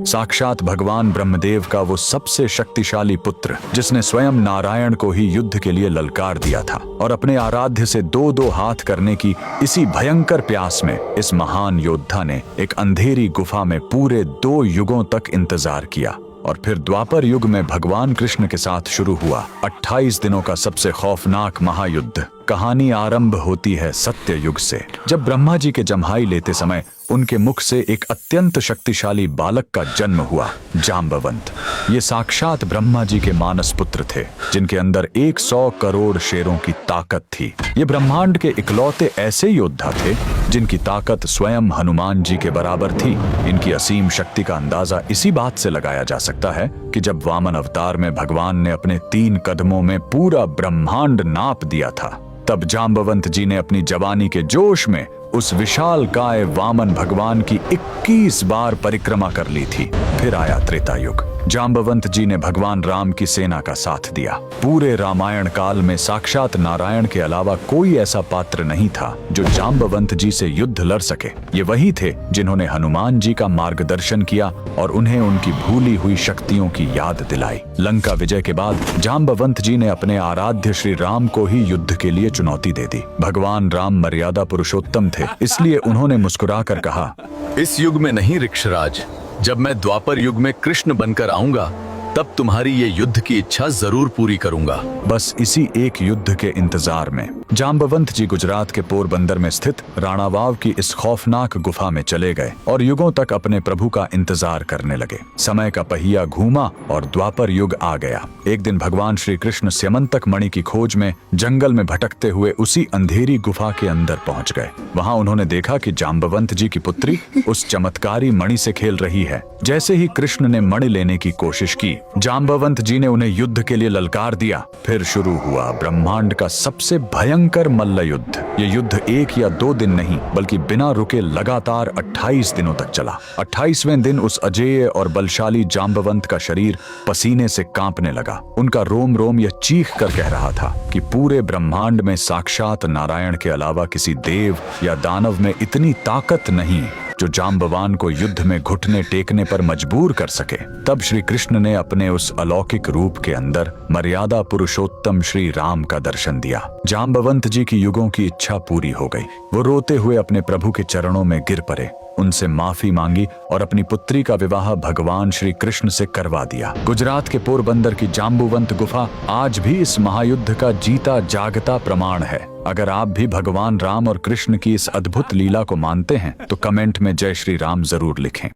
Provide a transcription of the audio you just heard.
साक्षात भगवान ब्रह्मदेव का वो सबसे शक्तिशाली पुत्र, जिसने स्वयं नारायण को ही युद्ध के लिए ललकार दिया था और अपने आराध्य से दो दो हाथ करने की इसी भयंकर प्यास में इस महान योद्धा ने एक अंधेरी गुफा में पूरे 2 युगों तक इंतजार किया। और फिर द्वापर युग में भगवान कृष्ण के साथ शुरू हुआ 28 दिनों का सबसे खौफनाक महायुद्ध। कहानी आरंभ होती है सत्य युग से, जब ब्रह्मा जी के जम्हाई लेते समय उनके मुख से एक अत्यंत शक्तिशाली बालक का जन्म हुआ, जाम्बवंत। ये साक्षात ब्रह्मा जी के मानस पुत्र थे, जिनके अंदर 100 करोड़ शेरों की ताकत थी। ये ब्रह्मांड के इकलौते ऐसे योद्धा थे जिनकी ताकत स्वयं हनुमान जी के बराबर थी। इनकी असीम शक्ति का अंदाजा इसी बात से लगाया जा सकता है कि जब वामन अवतार में भगवान ने अपने 3 कदमों में पूरा ब्रह्मांड नाप दिया था, तब जाम्बवंत जी ने अपनी जवानी के जोश में उस विशाल काय वामन भगवान की 21 बार परिक्रमा कर ली थी। फिर आया त्रेता युग। जाम्बवंत जी ने भगवान राम की सेना का साथ दिया। पूरे रामायण काल में साक्षात नारायण के अलावा कोई ऐसा पात्र नहीं था जो जाम्बवंत जी से युद्ध लड़ सके। ये वही थे जिन्होंने हनुमान जी का मार्गदर्शन किया और उन्हें उनकी भूली हुई शक्तियों की याद दिलाई। लंका विजय के बाद जाम्बवंत जी ने अपने आराध्य श्री राम को ही युद्ध के लिए चुनौती दे दी। भगवान राम मर्यादा पुरुषोत्तम थे, इसलिए उन्होंने मुस्कुराकर कहा, इस युग में नहीं ऋक्षराज, जब मैं द्वापर युग में कृष्ण बनकर आऊंगा तब तुम्हारी ये युद्ध की इच्छा जरूर पूरी करूंगा। बस इसी एक युद्ध के इंतजार में जाम्बवंत जी गुजरात के पोरबंदर में स्थित राणावाव की इस खौफनाक गुफा में चले गए और युगों तक अपने प्रभु का इंतजार करने लगे। समय का पहिया घूमा और द्वापर युग आ गया। एक दिन भगवान श्री कृष्ण स्यमंतक मणि की खोज में जंगल में भटकते हुए उसी अंधेरी गुफा के अंदर पहुंच गए। वहां उन्होंने देखा कि जाम्बवंत जी की पुत्री उस चमत्कारी मणि से खेल रही है। जैसे ही कृष्ण ने मणि लेने की कोशिश की, जाम्बवंत जी ने उन्हें युद्ध के लिए ललकार दिया। फिर शुरू हुआ ब्रह्मांड का सबसे भयंकर मल्ल युद्ध। ये युद्ध 1 या 2 दिन नहीं, बल्कि बिना रुके लगातार 28 दिनों तक चला। 28वें दिन उस अजेय और बलशाली जाम्बवंत का शरीर पसीने से कांपने लगा। उनका रोम रोम यह चीख कर कह रहा था कि पूरे ब्रह्मांड में साक्षात नारायण के अलावा किसी देव या दानव में इतनी ताकत नहीं जो जाम्बवान को युद्ध में घुटने टेकने पर मजबूर कर सके। तब श्री कृष्ण ने अपने उस अलौकिक रूप के अंदर मर्यादा पुरुषोत्तम श्री राम का दर्शन दिया। जाम्बवंत जी की युगों की इच्छा पूरी हो गई। वो रोते हुए अपने प्रभु के चरणों में गिर पड़े, उनसे माफी मांगी और अपनी पुत्री का विवाह भगवान श्री कृष्ण से करवा दिया। गुजरात के पोरबंदर की जाम्बुवंत गुफा आज भी इस महायुद्ध का जीता जागता प्रमाण है। अगर आप भी भगवान राम और कृष्ण की इस अद्भुत लीला को मानते हैं तो कमेंट में जय श्री राम जरूर लिखें।